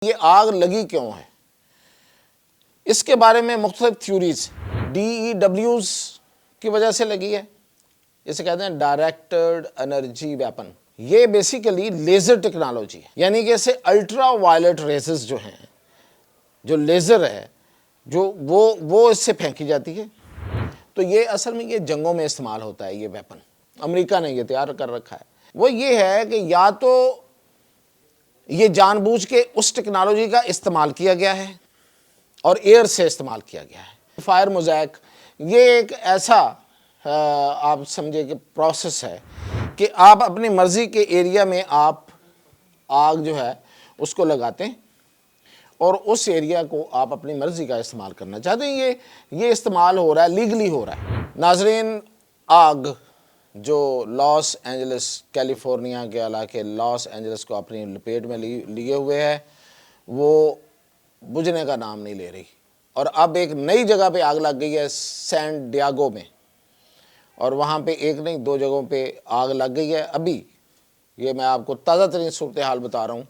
یہ آگ لگی کیوں ہے؟ اس کے بارے میں مختلف تھیوریز DEWs کی وجہ سے لگی ہے. اسے کہتے ہیں ڈائریکٹڈ انرجی ویپن. یہ بیسیکلی لیزر ٹیکنالوجی ہے، یعنی کہ اسے الٹرا وائلٹ ریزز جو ہیں، جو لیزر ہے جو وہ اس سے پھینکی جاتی ہے. تو یہ اصل میں یہ جنگوں میں استعمال ہوتا ہے. یہ ویپن امریکہ نے یہ تیار کر رکھا ہے. وہ یہ ہے کہ یا تو یہ جان بوجھ کے اس ٹیکنالوجی کا استعمال کیا گیا ہے اور ایئر سے استعمال کیا گیا ہے. فائر موزیک یہ ایک ایسا آپ سمجھے کہ پروسیس ہے کہ آپ اپنی مرضی کے ایریا میں آپ آگ جو ہے اس کو لگاتے ہیں اور اس ایریا کو آپ اپنی مرضی کا استعمال کرنا چاہتے ہیں. یہ استعمال ہو رہا ہے، لیگلی ہو رہا ہے. ناظرین، آگ جو لاس اینجلس کیلیفورنیا کے علاقے لاس اینجلس کو اپنی لپیٹ میں لیے ہوئے ہے، وہ بجھنے کا نام نہیں لے رہی. اور اب ایک نئی جگہ پہ آگ لگ گئی ہے سین ڈیاگو میں، اور وہاں پہ ایک نہیں دو جگہوں پہ آگ لگ گئی ہے. ابھی یہ میں آپ کو تازہ ترین صورتحال بتا رہا ہوں،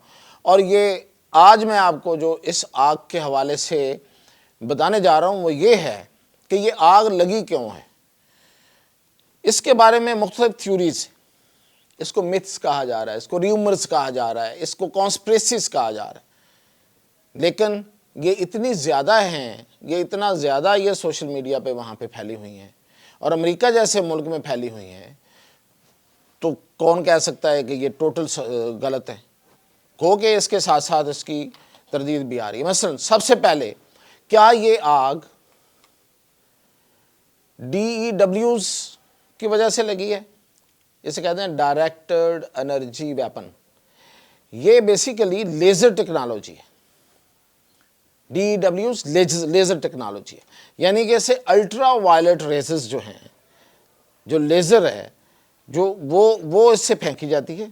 اور یہ آج میں آپ کو جو اس آگ کے حوالے سے بتانے جا رہا ہوں وہ یہ ہے کہ یہ آگ لگی کیوں ہے. اس کے بارے میں مختلف تھیوریز، اس کو متھس کہا جا رہا ہے، اس کو ریومرز کہا جا رہا ہے، اس کو کانسپریسیز کہا جا رہا ہے. لیکن یہ اتنی زیادہ ہیں، یہ اتنا زیادہ یہ سوشل میڈیا پہ وہاں پہ پھیلی ہوئی ہیں اور امریکہ جیسے ملک میں پھیلی ہوئی ہیں، تو کون کہہ سکتا ہے کہ یہ ٹوٹل غلط ہے؟ گو کہ اس کے ساتھ ساتھ اس کی تردید بھی آ رہی ہے. مثلا سب سے پہلے، کیا یہ آگ DEWs کی وجہ سے لگی ہے؟ اسے کہتے ہیں ڈائریکٹڈ انرجی ویپن. یہ بیسیکلی لیزر ٹیکنالوجی ہے. DEWs لیزر ٹیکنالوجی ہے، یعنی کہ اسے الٹرا وائلٹ ریزز جو ہیں، جو لیزر ہے جو وہ اس سے پھینکی جاتی ہے.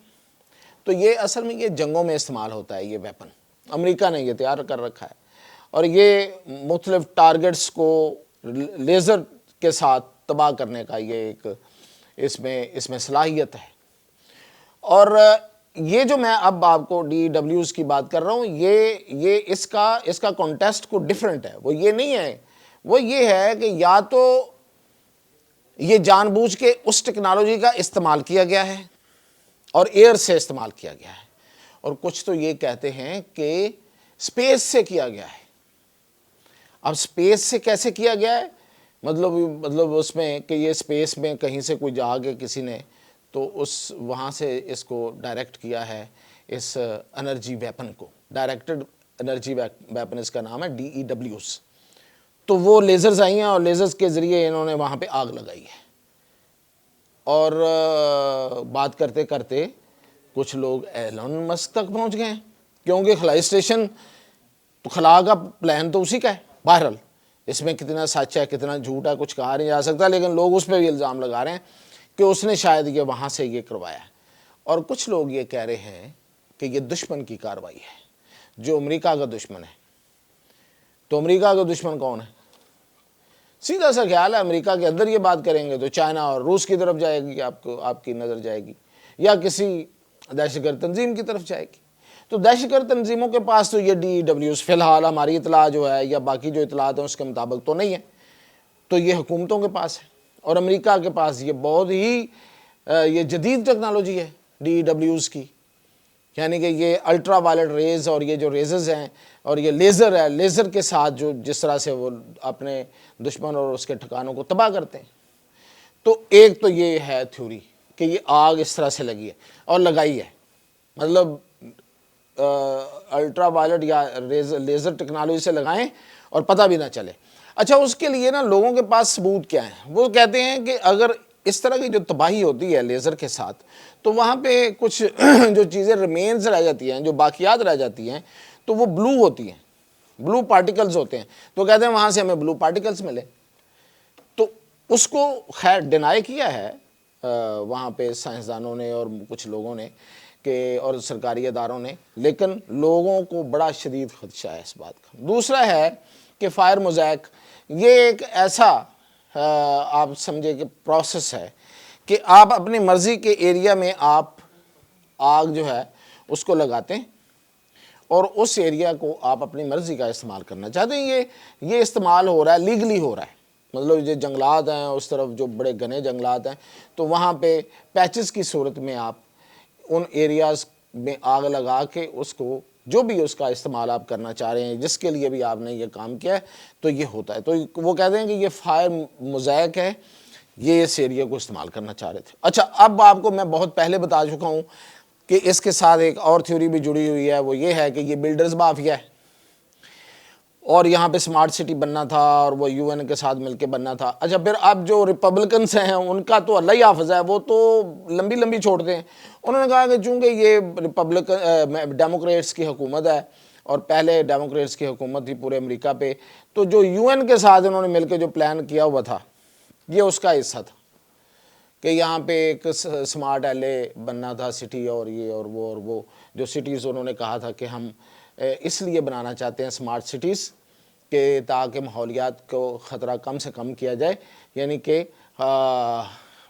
تو یہ اصل میں یہ جنگوں میں استعمال ہوتا ہے. یہ ویپن امریکہ نے یہ تیار کر رکھا ہے، اور یہ مختلف ٹارگٹس کو لیزر کے ساتھ تباہ کرنے کا یہ ایک اس میں صلاحیت ہے. اور یہ جو میں اب آپ کو DEWs کی بات کر رہا ہوں، یہ اس کا کانٹیسٹ کو ڈیفرنٹ ہے. وہ یہ نہیں ہے، وہ یہ ہے کہ یا تو یہ جان بوجھ کے اس ٹیکنالوجی کا استعمال کیا گیا ہے اور ایئر سے استعمال کیا گیا ہے، اور کچھ تو یہ کہتے ہیں کہ سپیس سے کیا گیا ہے. اب سپیس سے کیسے کیا گیا ہے؟ مطلب اس میں کہ یہ سپیس میں کہیں سے کوئی جا کے کسی نے تو وہاں سے اس کو ڈائریکٹ کیا ہے، اس انرجی ویپن کو. ڈائریکٹڈ انرجی ویپن اس کا نام ہے DEWs. تو وہ لیزرز آئی ہیں اور لیزرز کے ذریعے انہوں نے وہاں پہ آگ لگائی ہے. اور بات کرتے کرتے کچھ لوگ ایلن مسک تک پہنچ گئے ہیں، کیونکہ خلائی اسٹیشن تو خلا کا پلان تو اسی کا ہے. بہرحال اس میں کتنا سچ ہے کتنا جھوٹ ہے کچھ کہا نہیں جا سکتا، لیکن لوگ اس پہ بھی الزام لگا رہے ہیں کہ اس نے شاید یہ وہاں سے یہ کروایا ہے. اور کچھ لوگ یہ کہہ رہے ہیں کہ یہ دشمن کی کارروائی ہے، جو امریکہ کا دشمن ہے. تو امریکہ کا دشمن کون ہے؟ سیدھا سا خیال ہے، امریکہ کے اندر یہ بات کریں گے تو چائنا اور روس کی طرف جائے گی، آپ کی نظر جائے گی، یا کسی دہشت گرد تنظیم کی طرف جائے گی. تو دہشت گرد تنظیموں کے پاس تو یہ DEWs فی الحال ہماری اطلاع جو ہے یا باقی جو اطلاعات ہیں اس کے مطابق تو نہیں ہے. تو یہ حکومتوں کے پاس ہے، اور امریکہ کے پاس یہ بہت ہی یہ جدید ٹیکنالوجی ہے DEWs کی، یعنی کہ یہ الٹرا وائلٹ ریز اور یہ جو ریزز ہیں اور یہ لیزر ہے، لیزر کے ساتھ جو جس طرح سے وہ اپنے دشمن اور اس کے ٹھکانوں کو تباہ کرتے ہیں. تو ایک تو یہ ہے تھیوری کہ یہ آگ اس طرح سے لگی ہے اور لگائی ہے، مطلب الٹرا وائلٹ یا لیزر ٹیکنالوجی سے لگائیں اور پتہ بھی نہ چلے. اچھا، اس کے لیے نا لوگوں کے پاس ثبوت کیا ہے؟ وہ کہتے ہیں کہ اگر اس طرح کی جو تباہی ہوتی ہے لیزر کے ساتھ، تو وہاں پہ کچھ جو چیزیں ریمینز رہ جاتی ہیں، جو باقیات رہ جاتی ہیں، تو وہ بلو ہوتی ہیں، بلو پارٹیکلز ہوتے ہیں. تو کہتے ہیں وہاں سے ہمیں بلو پارٹیکلز ملے. تو اس کو خیر ڈینائی کیا ہے وہاں پہ سائنسدانوں نے اور کچھ لوگوں نے اور سرکاری اداروں نے، لیکن لوگوں کو بڑا شدید خدشہ ہے اس بات کا. دوسرا ہے کہ فائر موزیک یہ ایک ایسا آپ سمجھے کہ پروسیس ہے کہ آپ اپنی مرضی کے ایریا میں آپ آگ جو ہے اس کو لگاتے ہیں اور اس ایریا کو آپ اپنی مرضی کا استعمال کرنا چاہتے ہیں. یہ استعمال ہو رہا ہے، لیگلی ہو رہا ہے. مطلب جو جنگلات ہیں اس طرف جو بڑے گھنے جنگلات ہیں تو وہاں پہ پیچز کی صورت میں آپ ان ایریاز میں آگ لگا کے اس کو جو بھی اس کا استعمال آپ کرنا چاہ رہے ہیں، جس کے لیے بھی آپ نے یہ کام کیا ہے تو یہ ہوتا ہے. تو وہ کہتے ہیں کہ یہ فائر موزیک ہے، یہ اس ایریا کو استعمال کرنا چاہ رہے تھے. اچھا، اب آپ کو میں بہت پہلے بتا چکا ہوں کہ اس کے ساتھ ایک اور تھیوری بھی جڑی ہوئی ہے، وہ یہ ہے کہ یہ بلڈرز مافیا ہے اور یہاں پہ سمارٹ سٹی بننا تھا اور وہ یو این کے ساتھ مل کے بننا تھا. اچھا، پھر اب جو ریپبلکنس ہیں ان کا تو اللہ ہی حافظ ہے، وہ تو لمبی لمبی چھوڑتے ہیں. انہوں نے کہا کہ چونکہ یہ ڈیموکریٹس کی حکومت ہے اور پہلے ڈیموکریٹس کی حکومت تھی پورے امریکہ پہ، تو جو یو این کے ساتھ انہوں نے مل کے جو پلان کیا ہوا تھا یہ اس کا حصہ تھا کہ یہاں پہ ایک سمارٹ ایل اے بننا تھا سٹی، اور یہ اور وہ جو سٹیز انہوں نے کہا تھا کہ ہم اس لیے بنانا چاہتے ہیں سمارٹ سٹیز کہ تاکہ ماحولیات کو خطرہ کم سے کم کیا جائے. یعنی کہ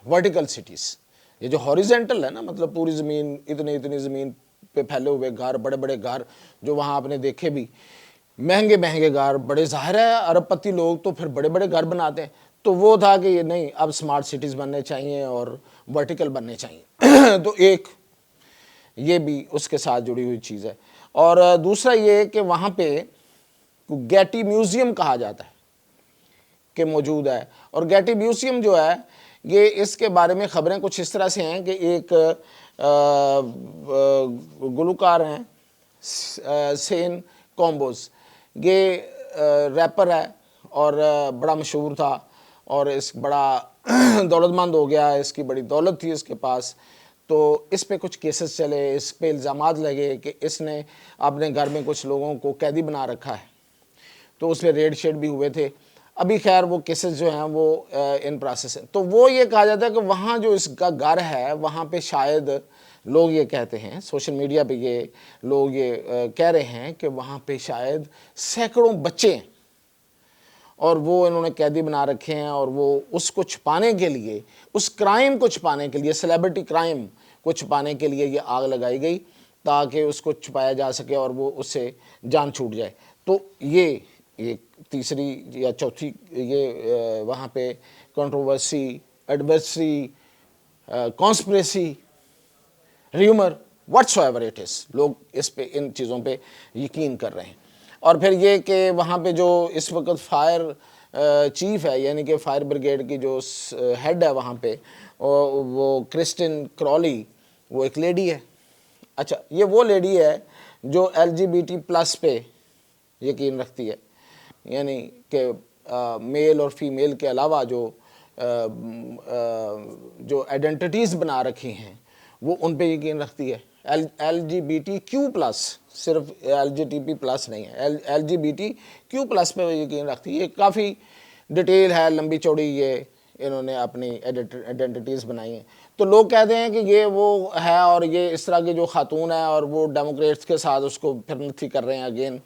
ورٹیکل سٹیز، یہ جو ہاریزنٹل ہے نا، مطلب پوری زمین اتنی زمین پہ پھیلے ہوئے گھر، بڑے بڑے گھر جو وہاں آپ نے دیکھے بھی، مہنگے گھر، بڑے ظاہر ہے ارب پتی لوگ تو پھر بڑے بڑے گھر بناتے ہیں. تو وہ تھا کہ یہ نہیں، اب سمارٹ سٹیز بننے چاہیے اور ورٹیکل بننے چاہیے. تو ایک یہ بھی اس کے ساتھ جڑی ہوئی چیز ہے. اور دوسرا یہ کہ وہاں پہ گیٹی میوزیم کہا جاتا ہے کہ موجود ہے. اور گیٹی میوزیم جو ہے یہ اس کے بارے میں خبریں کچھ اس طرح سے ہیں کہ ایک گلوکار ہیں سین کومبوز، یہ ریپر ہے اور بڑا مشہور تھا اور اس بڑا دولت مند ہو گیا، اس کی بڑی دولت تھی اس کے پاس. تو اس پہ کچھ کیسز چلے، اس پہ الزامات لگے کہ اس نے اپنے گھر میں کچھ لوگوں کو قیدی بنا رکھا ہے، تو اس پہ ریڈ شیڈ بھی ہوئے تھے. ابھی خیر وہ کیسز جو ہیں وہ ان پروسیس ہیں. تو وہ یہ کہا جاتا ہے کہ وہاں جو اس کا گھر ہے وہاں پہ شاید لوگ یہ کہتے ہیں، سوشل میڈیا پہ یہ لوگ یہ کہہ رہے ہیں کہ وہاں پہ شاید سینکڑوں بچے ہیں اور وہ انہوں نے قیدی بنا رکھے ہیں، اور وہ اس کو چھپانے کے لیے، اس کرائم کو چھپانے کے لیے، سیلیبریٹی کرائم کو چھپانے کے لیے یہ آگ لگائی گئی تاکہ اس کو چھپایا جا سکے اور وہ اس سے جان چھوٹ جائے. تو یہ ایک تیسری یا چوتھی یہ وہاں پہ controversy, adversary, conspiracy, rumour, what's ever it is, لوگ اس پہ ان چیزوں پہ یقین کر رہے ہیں. اور پھر یہ کہ وہاں پہ جو اس وقت فائر چیف ہے، یعنی کہ فائر بریگیڈ کی جو ہیڈ ہے وہاں پہ، وہ کرسٹن کرالی، وہ ایک لیڈی ہے. اچھا، یہ وہ لیڈی ہے جو LGBT+ پہ یقین رکھتی ہے، یعنی کہ میل اور فیمیل کے علاوہ جو آئیڈینٹیٹیز بنا رکھی ہیں وہ ان پہ یقین رکھتی ہے. LGBTQ+، صرف LGBTP+ نہیں ہے، LGBTQ+ پہ یقین رکھتی ہے. یہ کافی ڈیٹیل ہے، لمبی چوڑی، یہ انہوں نے اپنی آئیڈینٹیٹیز بنائی ہیں. تو لوگ کہتے ہیں کہ یہ وہ ہے اور یہ اس طرح کی جو خاتون ہے، اور وہ ڈیموکریٹس کے ساتھ اس کو پھر نتھی کر رہے ہیں اگین،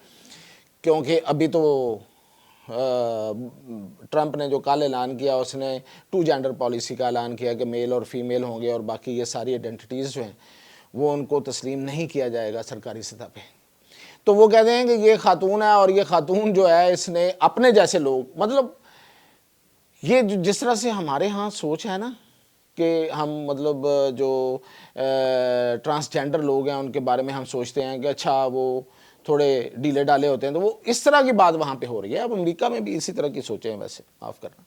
کیونکہ ابھی تو ٹرمپ نے جو کل اعلان کیا اس نے 2 جینڈر پالیسی کا اعلان کیا کہ میل اور فیمیل ہوں گے، اور باقی یہ ساری آئیڈینٹیٹیز جو ہیں وہ ان کو تسلیم نہیں کیا جائے گا سرکاری سطح پہ. تو وہ کہتے ہیں کہ یہ خاتون ہے، اور یہ خاتون جو ہے اس نے اپنے جیسے لوگ، مطلب یہ جس طرح سے ہمارے ہاں سوچ ہے نا کہ ہم مطلب جو ٹرانسجینڈر لوگ ہیں ان کے بارے میں ہم سوچتے ہیں کہ اچھا وہ تھوڑے ڈھیلے ڈالے ہوتے ہیں، تو وہ اس طرح کی بات وہاں پہ ہو رہی ہے. اب امریکہ میں بھی اسی طرح کی سوچیں ہیں، ویسے معاف کرنا،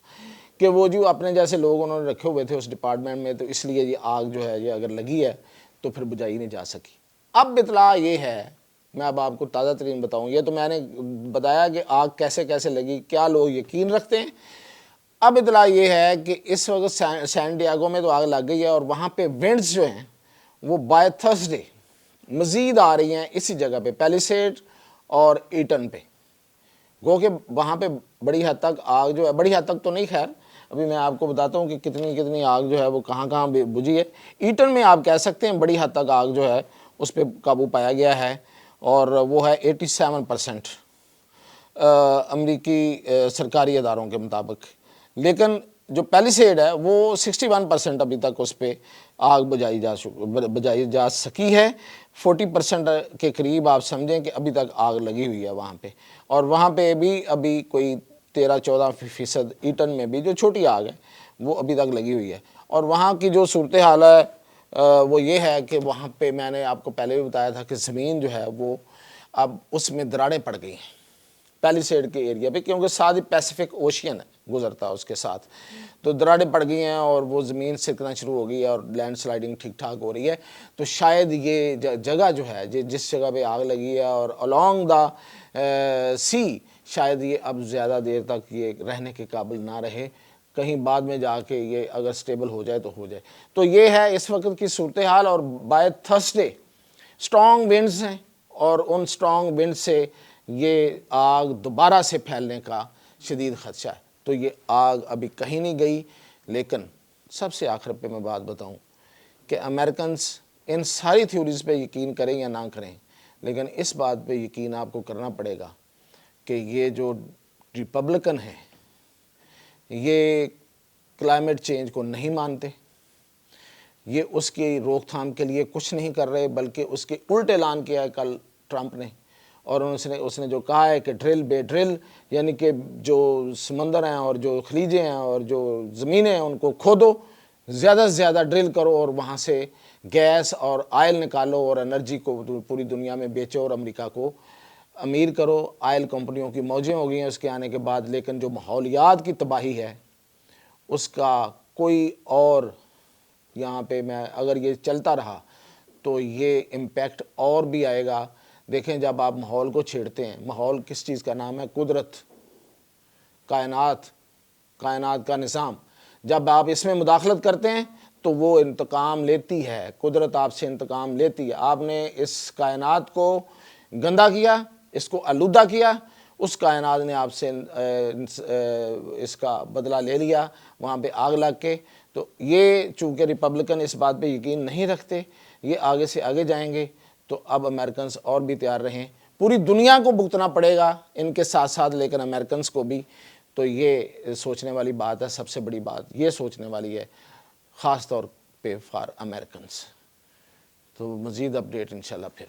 کہ وہ جو اپنے جیسے لوگ انہوں نے رکھے ہوئے تھے اس ڈپارٹمنٹ میں، تو اس لیے یہ آگ جو ہے یہ اگر لگی ہے تو پھر بجھائی نہیں جا سکی. اب اطلاع یہ ہے، میں اب آپ کو تازہ ترین بتاؤں، یہ تو میں نے بتایا کہ آگ کیسے کیسے لگی، کیا لوگ یقین رکھتے ہیں. اب اطلاع یہ ہے کہ اس وقت سین ڈیاگو میں تو آگ لگ گئی ہے، اور وہاں پہ ونڈز جو ہیں وہ بائی تھرسڈے مزید آ رہی ہیں اسی جگہ پہ، پیلیسیڈ اور ایٹن پہ. گو کہ وہاں پہ بڑی حد تک آگ جو ہے، بڑی حد تک تو نہیں، خیر ابھی میں آپ کو بتاتا ہوں کہ کتنی آگ جو ہے وہ کہاں کہاں بجھی ہے. ایٹن میں آپ کہہ سکتے ہیں بڑی حد تک آگ جو ہے اس پہ قابو پایا گیا ہے، اور وہ ہے 87% امریکی سرکاری اداروں کے مطابق. لیکن جو پیلیسیڈ ہے وہ 61% ابھی تک اس پہ آگ بجائی جا سکی ہے. 40% کے قریب آپ سمجھیں کہ ابھی تک آگ لگی ہوئی ہے وہاں پہ, اور وہاں پہ بھی ابھی کوئی 13-14% ایٹن میں بھی جو چھوٹی آگ ہے وہ ابھی تک لگی ہوئی ہے. اور وہاں کی جو صورتحال ہے وہ یہ ہے کہ وہاں پہ میں نے آپ کو پہلے بھی بتایا تھا کہ زمین جو ہے وہ اب اس میں دراڑیں پڑ گئی ہیں پیلیسیڈ کے ایریا پہ, کیونکہ ساتھ ہی پیسیفک اوشین گزرتا اس کے ساتھ, تو دراڑیں پڑ گئی ہیں اور وہ زمین سکنا شروع ہو گئی ہے اور لینڈ سلائڈنگ ٹھیک ٹھاک ہو رہی ہے. تو شاید یہ جگہ جو ہے جس جگہ پہ آگ لگی ہے اور along دا سی, شاید یہ اب زیادہ دیر تک یہ رہنے کے قابل نہ رہے, کہیں بعد میں جا کے یہ اگر سٹیبل ہو جائے تو ہو جائے. تو یہ ہے اس وقت کی صورتحال. اور بائی تھرسڈے اسٹرانگ ونڈز ہیں, اور ان اسٹرانگ ونڈ سے یہ آگ دوبارہ سے پھیلنے کا شدید خدشہ ہے. تو یہ آگ ابھی کہیں نہیں گئی. لیکن سب سے آخر پہ میں بات بتاؤں کہ امریکنز ان ساری تھیوریز پہ یقین کریں یا نہ کریں, لیکن اس بات پہ یقین آپ کو کرنا پڑے گا کہ یہ جو ریپبلکن ہیں یہ کلائمیٹ چینج کو نہیں مانتے, یہ اس کی روک تھام کے لیے کچھ نہیں کر رہے, بلکہ اس کے الٹ اعلان کیا ہے کل ٹرمپ نے. اور اس نے جو کہا ہے کہ ڈرل بے ڈرل, یعنی کہ جو سمندر ہیں اور جو خلیجیں ہیں اور جو زمینیں ہیں ان کو کھودو, زیادہ سے زیادہ ڈرل کرو اور وہاں سے گیس اور آئل نکالو اور انرجی کو پوری دنیا میں بیچو اور امریکہ کو امیر کرو. آئل کمپنیوں کی موجیں ہو گئی ہیں اس کے آنے کے بعد, لیکن جو ماحولیات کی تباہی ہے اس کا کوئی اور یہاں پہ میں اگر یہ چلتا رہا تو یہ امپیکٹ اور بھی آئے گا. دیکھیں جب آپ ماحول کو چھیڑتے ہیں, ماحول کس چیز کا نام ہے؟ قدرت, کائنات کا نظام. جب آپ اس میں مداخلت کرتے ہیں تو وہ انتقام لیتی ہے, قدرت آپ سے انتقام لیتی ہے. آپ نے اس کائنات کو گندا کیا, اس کو آلودہ کیا, اس کائنات نے آپ سے اس کا بدلہ لے لیا وہاں پہ آگ لگ کے. تو یہ چونکہ ریپبلکن اس بات پہ یقین نہیں رکھتے, یہ آگے سے آگے جائیں گے. تو اب امریکنز اور بھی تیار رہیں, پوری دنیا کو بھگتنا پڑے گا ان کے ساتھ ساتھ, لیکن امریکنز کو بھی. تو یہ سوچنے والی بات ہے, سب سے بڑی بات یہ سوچنے والی ہے خاص طور پہ فار امریکنز. تو مزید اپڈیٹ انشاءاللہ پھر